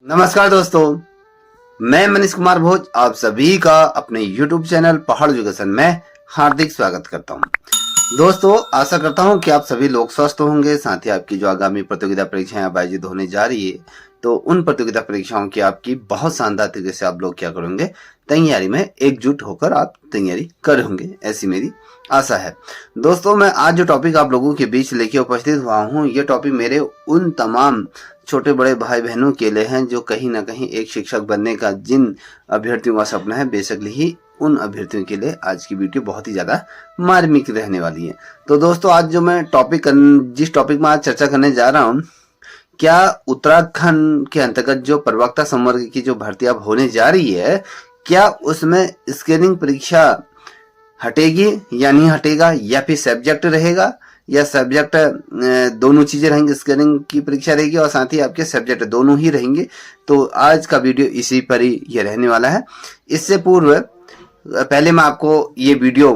नमस्कार दोस्तों, मैं मनीष कुमार भोज आप सभी का अपने YouTube चैनल पहाड़ एजुकेशन में हार्दिक स्वागत करता हूं। दोस्तों, आशा करता हूं कि आप सभी लोग स्वस्थ होंगे। साथ ही आपकी जो आगामी प्रतियोगिता परीक्षाएं अब आयोजित होने जा रही है, तो उन प्रतियोगिता परीक्षाओं की आपकी बहुत शानदार तरीके से आप लोग क्या करेंगे, तैयारी में एकजुट होकर आप तैयारी करेंगे, ऐसी मेरी आशा है। दोस्तों, मैं आज जो टॉपिक आप लोगों के बीच लेके उपस्थित हुआ हूँ, ये टॉपिक मेरे उन तमाम छोटे बड़े भाई बहनों के लिए हैं जो कहीं ना कहीं एक शिक्षक बनने का जिन अभ्यर्थियों का सपना है, बेसिकली ही उन अभ्यर्थियों के लिए आज की वीडियो बहुत ही ज्यादा मार्मिक रहने वाली है। तो दोस्तों, आज जो मैं जिस टॉपिक में आज चर्चा करने जा रहा हूँ, क्या उत्तराखंड के अंतर्गत जो प्रवक्ता संवर्ग की जो भर्ती अब होने जा रही है, क्या उसमें स्क्रीनिंग परीक्षा हटेगी या नहीं हटेगा, या फिर सब्जेक्ट रहेगा, या सब्जेक्ट दोनों चीजें रहेंगी, स्क्रीनिंग की परीक्षा रहेगी और साथ ही आपके सब्जेक्ट दोनों ही रहेंगे। तो आज का वीडियो इसी पर ही ये रहने वाला है। इससे पूर्व पहले मैं आपको ये वीडियो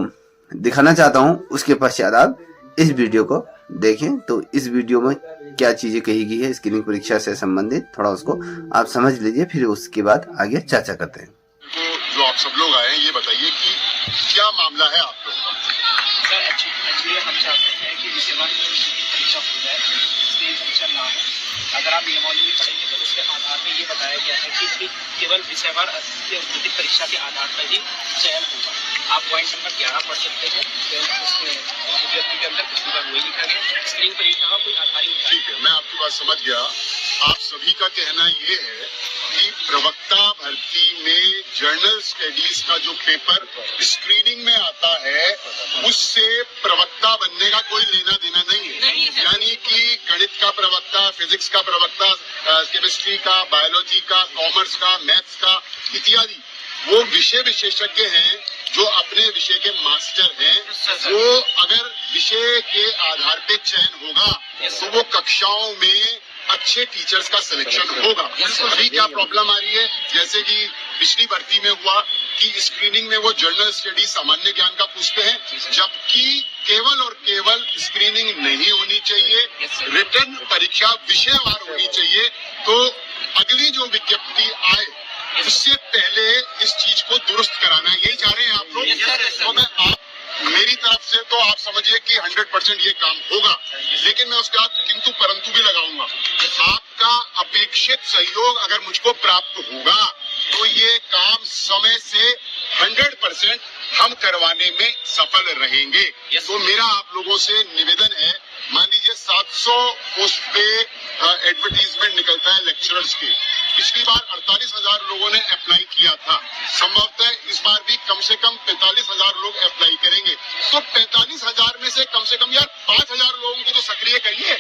दिखाना चाहता हूँ, उसके पश्चात आप इस वीडियो को देखें। तो इस वीडियो में क्या चीजें कही गई है स्क्रीनिंग परीक्षा से संबंधित, थोड़ा उसको आप समझ लीजिए, फिर उसके बाद आगे चर्चा करते हैं। तो जो आप सब लोग आए हैं, ये बताइए कि क्या मामला है आप लोगों का? सर एक्चुअली हम चाहते हैं कि विषय परीक्षा हो जाए, स्क्रीनिंग परीक्षा ना हो। अगर आप नियमावली में पढ़ेंगे तो उसके आधार पर ये बताया गया है कि केवल विषयवार भौतिक परीक्षा के आधार पर ही चयन होगा। आप पॉइंट नंबर 11 पढ़ सकते हैं, उसमें विज्ञप्ति के अंदर पिछली बार वही लिखा गया, स्क्रीनिंग परीक्षा का कोई आधार ही नहीं। ठीक है, मैं आपकी बात समझ गया। आप सभी का कहना ये है कि प्रवक्ता भर्ती में जर्नल स्टडीज का जो पेपर स्क्रीनिंग में आता है, उससे प्रवक्ता बनने का कोई लेना देना नहीं है। यानी कि गणित का प्रवक्ता, फिजिक्स का प्रवक्ता, केमिस्ट्री का, बायोलॉजी का, कॉमर्स का, मैथ्स का इत्यादि वो विषय विशेषज्ञ हैं जो अपने विषय के मास्टर हैं। वो अगर विषय के आधार पे चयन होगा तो वो कक्षाओं में अच्छे टीचर्स का सिलेक्शन होगा। अभी क्या प्रॉब्लम आ रही है, जैसे कि पिछली भर्ती में हुआ कि स्क्रीनिंग में वो जर्नल स्टडी सामान्य ज्ञान का पूछते हैं, जबकि केवल और केवल स्क्रीनिंग नहीं होनी चाहिए, रिटन परीक्षा विषयवार होनी चाहिए। तो अगली जो विज्ञप्ति आए उससे पहले इस चीज को दुरुस्त कराना है, यही चाह रहे हैं आप लोग। तो मैं मेरी तरफ से तो आप समझिए कि 100% ये काम होगा, लेकिन मैं उसके बाद किंतु परंतु भी लगाऊंगा। आपका अपेक्षित सहयोग अगर मुझको प्राप्त होगा तो ये काम समय से 100% हम करवाने में सफल रहेंगे। तो मेरा आप लोगों से निवेदन है, मान लीजिए 700 पोस्ट पे एडवर्टीजमेंट निकलता है लेक्चरर्स के। पिछली बार 48,000 लोगों ने अप्लाई किया था, संभवतः इस बार भी कम से कम 45,000 लोग अप्लाई करेंगे। तो 45,000 में से कम यार 5,000 लोगों को तो सक्रिय करिए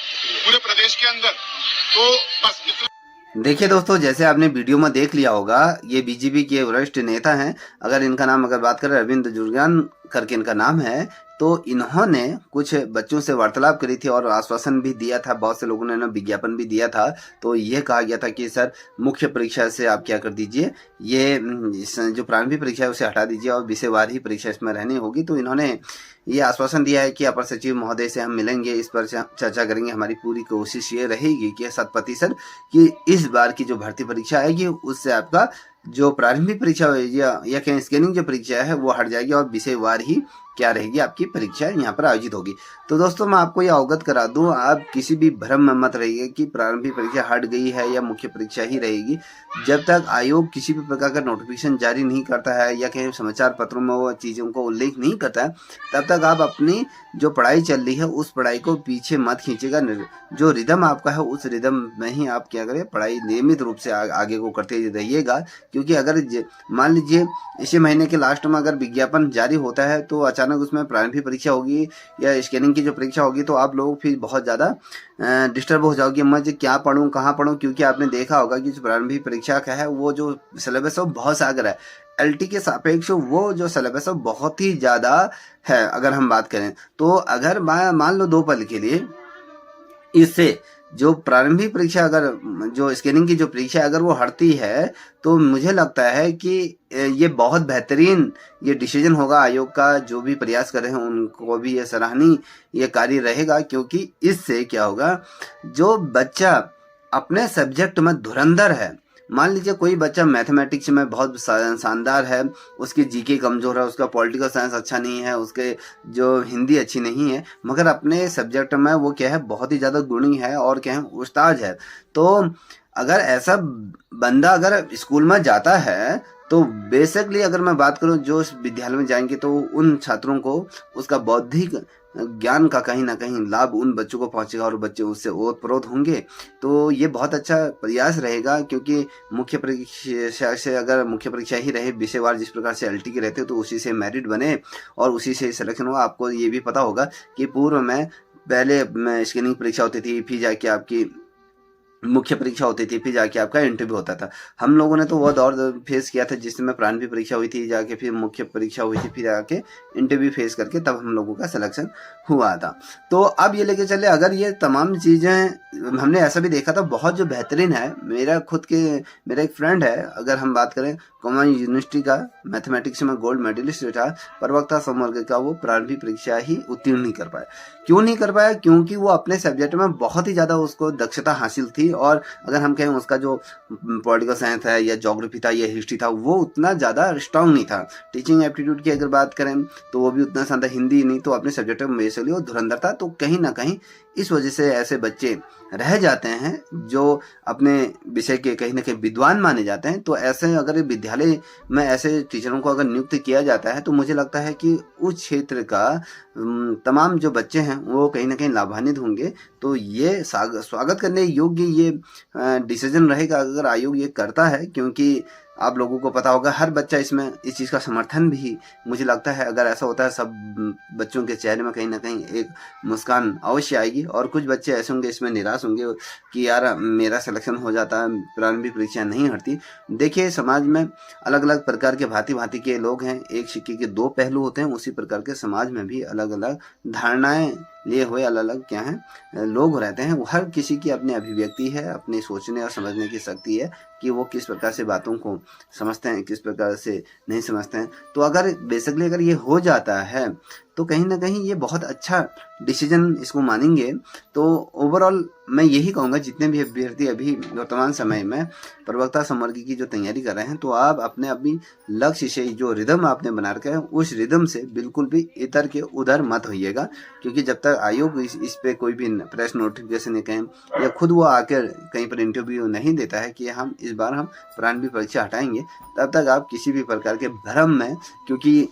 पूरे प्रदेश के अंदर। तो बस इतना। देखिए दोस्तों, जैसे आपने वीडियो में देख लिया होगा, ये बीजेपी के वरिष्ठ नेता हैं। अगर इनका नाम अगर बात करें, अरविंद जुर्गान करके इनका नाम है। तो इन्होंने कुछ बच्चों से वार्तालाप करी थी और आश्वासन भी दिया था, बहुत से लोगों ने विज्ञापन भी दिया था। तो यह कहा गया था कि सर, मुख्य परीक्षा से आप क्या कर दीजिए, ये जो प्रारंभिक परीक्षा है उसे हटा दीजिए और विषयवार ही परीक्षा इसमें रहनी होगी। तो इन्होंने ये आश्वासन दिया है कि अपर सचिव महोदय से हम मिलेंगे, इस पर चर्चा करेंगे। हमारी पूरी कोशिश ये रहेगी कि 100% कि इस बार की जो भर्ती परीक्षा आएगी उससे आपका जो प्रारंभिक परीक्षा या कहीं स्कैनिंग जो परीक्षा है वो हट जाएगी और विषयवार ही क्या रहेगी आपकी परीक्षा यहाँ पर आयोजित होगी। तो दोस्तों, मैं आपको ये अवगत करा दूं, आप किसी भी भ्रम में मत रहिए कि प्रारंभिक परीक्षा हट गई है या मुख्य परीक्षा ही रहेगी। जब तक आयोग किसी भी प्रकार का नोटिफिकेशन जारी नहीं करता है या कहीं समाचार पत्रों में वो चीज़ों को उल्लेख नहीं करता है, तब तक आप अपनी जो पढ़ाई चल रही है उस पढ़ाई को पीछे मत खींचेगा। जो रिदम आपका है उस रिदम में ही आप क्या करें, पढ़ाई नियमित रूप से आगे को करते रहिएगा। क्योंकि अगर मान लीजिए इसी महीने के लास्ट में अगर विज्ञापन जारी होता है तो अचानक उसमें प्रारंभिक परीक्षा होगी या स्कैनिंग की जो परीक्षा होगी, तो आप लोग फिर बहुत ज़्यादा डिस्टर्ब हो जाओगे, मैं क्या पढ़ूं कहाँ पढ़ूं। क्योंकि आपने देखा होगा कि जो प्रारंभिक परीक्षा का है वो जो सिलेबस है वो बहुत सागर है, एलटी के सापेक्ष वो जो सिलेबस है बहुत ही ज़्यादा है। अगर हम बात करें तो अगर मान लो 2 पल के लिए इससे जो प्रारंभिक परीक्षा अगर जो स्कैनिंग की जो परीक्षा अगर वो हटती है, तो मुझे लगता है कि ये बहुत बेहतरीन ये डिसीजन होगा आयोग का। जो भी प्रयास कर रहे हैं उनको भी ये सराहनीय ये कार्य रहेगा। क्योंकि इससे क्या होगा, जो बच्चा अपने सब्जेक्ट में धुरंधर है मान लीजिए कोई बच्चा मैथमेटिक्स में बहुत शानदार है, उसकी जीके कमज़ोर है, उसका पॉलिटिकल साइंस अच्छा नहीं है, उसके जो हिंदी अच्छी नहीं है, मगर अपने सब्जेक्ट में वो क्या है बहुत ही ज़्यादा गुणी है और क्या है उस्ताद है। तो अगर ऐसा बंदा अगर स्कूल में जाता है तो बेसिकली अगर मैं बात करूं जो इस विद्यालय में जाएंगे तो उन छात्रों को उसका बौद्धिक ज्ञान का कहीं ना कहीं लाभ उन बच्चों को पहुंचेगा और बच्चे उससे ओतप्रोत होंगे। तो ये बहुत अच्छा प्रयास रहेगा, क्योंकि मुख्य परीक्षा से अगर मुख्य परीक्षा ही रहे विषयवार जिस प्रकार से एलटी के रहते हो तो उसी से मेरिट बने और उसी से सिलेक्शन हुआ। आपको ये भी पता होगा कि पूर्व में पहले स्क्रीनिंग परीक्षा होती थी, फिर जाके आपकी मुख्य परीक्षा होती थी, फिर जाके आपका इंटरव्यू होता था। हम लोगों ने तो वो दौर फेस किया था जिसमें प्रारंभिक परीक्षा हुई थी, जाके फिर मुख्य परीक्षा हुई थी, फिर जाके इंटरव्यू फेस करके तब हम लोगों का सिलेक्शन हुआ था। तो अब ये लेके चले, अगर ये तमाम चीज़ें हमने ऐसा भी देखा था बहुत जो बेहतरीन है। मेरा एक फ्रेंड है, अगर हम बात करें कॉमन यूनिवर्सिटी का मैथमेटिक्स में गोल्ड मेडलिस्ट था, प्रवक्ता संवर्ग का वो प्रारंभिक परीक्षा ही उत्तीर्ण नहीं कर पाया। क्यों नहीं कर पाया? क्योंकि वो अपने सब्जेक्ट में बहुत ही ज़्यादा उसको दक्षता हासिल थी, और अगर हम कहें उसका जो पॉलिटिकल साइंस है या ज्योग्राफी था या हिस्ट्री था वो उतना ज़्यादा स्ट्रांग नहीं था। टीचिंग एप्टीट्यूड की अगर बात करें तो वो भी उतना शानदार, हिंदी नहीं तो अपने सब्जेक्ट में बेसिकली वो धुरंधर था। तो कहीं ना कहीं इस वजह से ऐसे बच्चे रह जाते हैं जो अपने विषय के कहीं ना कहीं विद्वान माने जाते हैं। तो ऐसे अगर विद्यालय में ऐसे टीचरों को अगर नियुक्त किया जाता है तो मुझे लगता है कि उस क्षेत्र का तमाम जो बच्चे हैं वो कहीं ना कहीं लाभान्वित होंगे। तो ये स्वागत करने योग्य ये डिसीजन रहेगा अगर आयोग ये करता है, क्योंकि आप लोगों को पता होगा हर बच्चा इसमें इस चीज़ का समर्थन भी मुझे लगता है अगर ऐसा होता है सब बच्चों के चेहरे में कहीं ना कहीं एक मुस्कान अवश्य आएगी। और कुछ बच्चे ऐसे होंगे इसमें निराश होंगे कि यार मेरा सिलेक्शन हो जाता है, प्रारंभिक परीक्षा नहीं हटती। देखिए समाज में अलग अलग प्रकार के भांति भांति के लोग हैं, एक सिक्के के दो पहलू होते हैं, उसी प्रकार के समाज में भी अलग अलग धारणाएं लिए हुए अलग अलग क्या हैं लोग रहते हैं। वो हर किसी की अपनी अभिव्यक्ति है, अपनी सोचने और समझने की शक्ति है कि वो किस प्रकार से बातों को समझते हैं, किस प्रकार से नहीं समझते हैं। तो अगर बेसिकली अगर ये हो जाता है तो कहीं ना कहीं ये बहुत अच्छा डिसीजन इसको मानेंगे। तो ओवरऑल मैं यही कहूँगा जितने भी अभ्यर्थी अभी वर्तमान समय में प्रवक्ता संवर्ग की जो तैयारी कर रहे हैं तो आप अपनी लक्ष्य से जो रिदम आपने बना रखा है उस रिदम से बिल्कुल भी इधर के उधर मत होइएगा, क्योंकि जब तक आयोग इस पे कोई भी प्रेस नोटिफिकेशन कहें या खुद वो आकर कहीं पर इंटरव्यू नहीं देता है कि हम इस बार हम प्रारंभिक परीक्षा हटाएंगे, तब तक आप किसी भी प्रकार के भ्रम में, क्योंकि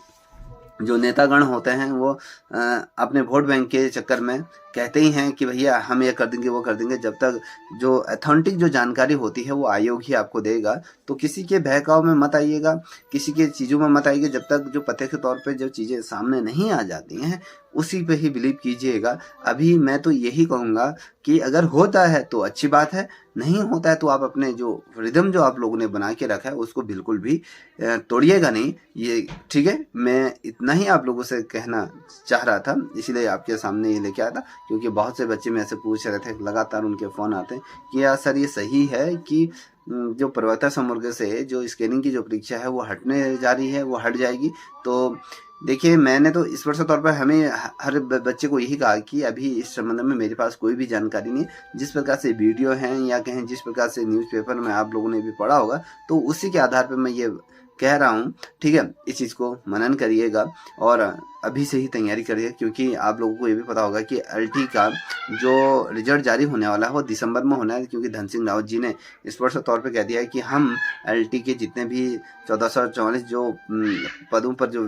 जो नेतागण होते हैं वो अपने वोट बैंक के चक्कर में कहते ही हैं कि भैया हम ये कर देंगे वो कर देंगे, जब तक जो अथेंटिक जो जानकारी होती है वो आयोग ही आपको देगा। तो किसी के बहकाव में मत आइएगा, किसी के चीज़ों में मत आइएगा, जब तक जो प्रत्यक्ष तौर पे जो चीज़ें सामने नहीं आ जाती हैं उसी पे ही बिलीव कीजिएगा। अभी मैं तो यही कहूँगा कि अगर होता है तो अच्छी बात है, नहीं होता है तो आप अपने जो रिदम जो आप लोगों ने बना के रखा है उसको बिल्कुल भी तोड़िएगा नहीं। ये ठीक है, मैं इतना ही आप लोगों से कहना चाह रहा था, इसीलिए आपके सामने ये लेके आया था, क्योंकि बहुत से बच्चे में ऐसे पूछ रहे थे, लगातार उनके फ़ोन आते हैं कि यार सर ये सही है कि जो प्रवक्ता संवर्ग से जो स्कैनिंग की जो परीक्षा है वो हटने जा रही है, वो हट जाएगी। तो देखिए मैंने तो इस वर्ष तौर पर हमें हर बच्चे को यही कहा कि अभी इस संबंध में मेरे पास कोई भी जानकारी नहीं। जिस प्रकार से वीडियो हैं या कहें जिस प्रकार से न्यूज़पेपर में आप लोगों ने भी पढ़ा होगा तो उसी के आधार पर मैं ये कह रहा हूँ, ठीक है। इस चीज़ को मनन करिएगा और अभी से ही तैयारी करिए, क्योंकि आप लोगों को ये भी पता होगा कि एलटी का जो रिजल्ट जारी होने वाला है वो दिसंबर में होना है, क्योंकि धन सिंह रावत जी ने स्पष्ट तौर पे कह दिया है कि हम एलटी के जितने भी 1444 जो पदों पर जो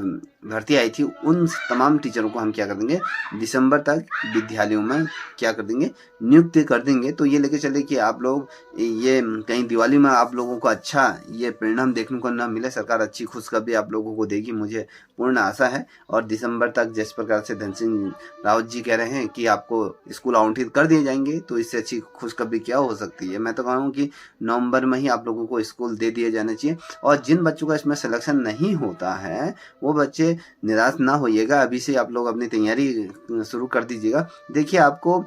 भर्ती आई थी उन तमाम टीचरों को हम क्या कर देंगे दिसंबर तक विद्यालयों में क्या कर देंगे नियुक्त कर देंगे। तो ये लेके चले कि आप लोग ये कहीं दिवाली में आप लोगों को अच्छा ये परिणाम देखने को ना मिले, सरकार अच्छी खुशखबरी आप लोगों को देगी, मुझे पूर्ण आशा है। और दिसंबर तक जिस प्रकार से धन सिंह रावत जी कह रहे हैं कि आपको स्कूल आवंटित कर दिए जाएंगे, तो इससे अच्छी खुशखबरी क्या हो सकती है। मैं तो कहूँ कि नवंबर में ही आप लोगों को स्कूल दे दिए जाने चाहिए। और जिन बच्चों का इसमें सिलेक्शन नहीं होता है वो बच्चे निराश ना होइएगा, अभी से आप लोग अपनी तैयारी शुरू कर दीजिएगा। देखिए आपको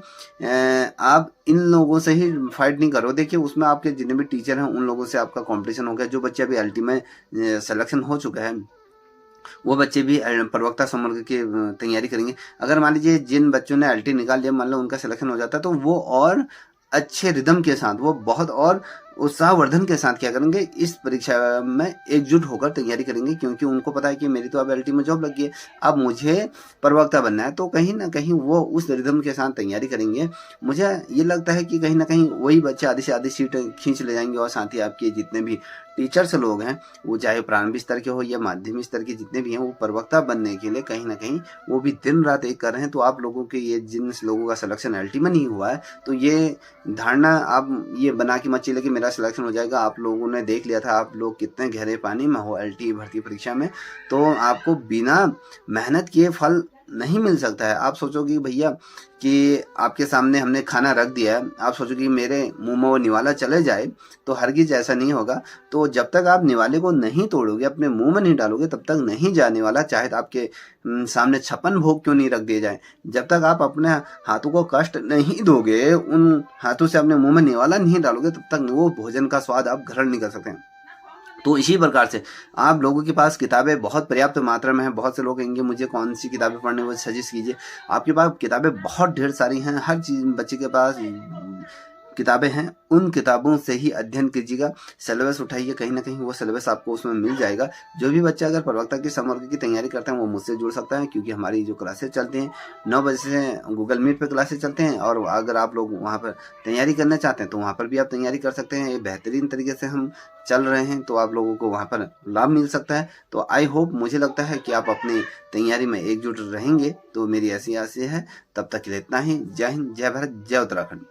आप इन लोगों से ही फाइट नहीं करो, देखिए उसमें आपके जितने भी टीचर हैं उन लोगों से आपका कंपटीशन हो गया। जो बच्चे अभी एलटी में सिलेक्शन हो चुका है वो बच्चे भी प्रवक्ता संवर्ग की तैयारी करेंगे। अगर मान लीजिए जिन बच्चों ने एलटी निकाल लिया, मान लो उनका सिलेक्शन हो जाता है, तो वो और अच्छे रिदम के साथ वो बहुत और उत्साहवर्धन के साथ क्या करेंगे, इस परीक्षा में एकजुट होकर तैयारी करेंगे, क्योंकि उनको पता है कि मेरी तो अब एलटी में जॉब लगी है, अब मुझे प्रवक्ता बनना है। तो कहीं ना कहीं वो उस रिदम के साथ तैयारी करेंगे। मुझे ये लगता है कि कहीं ना कहीं वही बच्चे आधी से आधी सीट खींच ले जाएंगे, और साथ ही आपके जितने भी टीचर्स लोग हैं, वो चाहे प्रारंभिक स्तर के हो या माध्यमिक स्तर के जितने भी हैं, वो प्रवक्ता बनने के लिए कहीं ना कहीं वो भी दिन रात एक कर रहे हैं। तो आप लोगों के ये जिन लोगों का सिलेक्शन एलटी में नहीं हुआ है, तो ये धारणा आप ये बना के मत चलिए कि मेरा सिलेक्शन हो जाएगा। आप लोगों ने देख लिया था आप लोग कितने गहरे पानी में हो एलटी भर्ती परीक्षा में। तो आपको बिना मेहनत किए फल नहीं मिल सकता है। आप सोचोगे भैया कि आपके सामने हमने खाना रख दिया है, आप सोचोगे कि मेरे मुंह में वो निवाला चले जाए, तो हरगिज ऐसा नहीं होगा। तो जब तक आप निवाले को नहीं तोड़ोगे, अपने मुंह में नहीं डालोगे, तब तक नहीं जाने वाला, चाहे आपके सामने 56 भोग क्यों नहीं रख दिए जाए। जब तक आप अपने हाथों को कष्ट नहीं दोगे, उन हाथों से अपने मुंह में निवाला नहीं डालोगे, तब तक वो भोजन का स्वाद आप ग्रहण नहीं कर सकते हैं। तो इसी प्रकार से आप लोगों के पास किताबें बहुत पर्याप्त मात्रा में हैं। बहुत से लोग कहेंगे मुझे कौन सी किताबें पढ़ने वो सजेस्ट कीजिए। आपके पास किताबें बहुत ढेर सारी हैं, हर चीज़ बच्चे के पास किताबें हैं, उन किताबों से ही अध्ययन कीजिएगा। सिलेबस उठाइए, कहीं ना कहीं वो सिलेबस आपको उसमें मिल जाएगा। जो भी बच्चा अगर प्रवक्ता की समवर्ग की तैयारी करते हैं, वो मुझसे जुड़ सकता है, क्योंकि हमारी जो क्लासेस चलती हैं 9 बजे से गूगल मीट पे क्लासेस चलते हैं। और अगर आप लोग वहाँ पर तैयारी करना चाहते हैं, तो वहाँ पर भी आप तैयारी कर सकते हैं। ये बेहतरीन तरीके से हम चल रहे हैं, तो आप लोगों को वहाँ पर लाभ मिल सकता है। तो आई होप, मुझे लगता है कि आप अपनी तैयारी में एकजुट रहेंगे, तो मेरी ऐसी आशा है। तब तक के लिए इतना ही। जय हिंद, जय भारत, जय उत्तराखंड।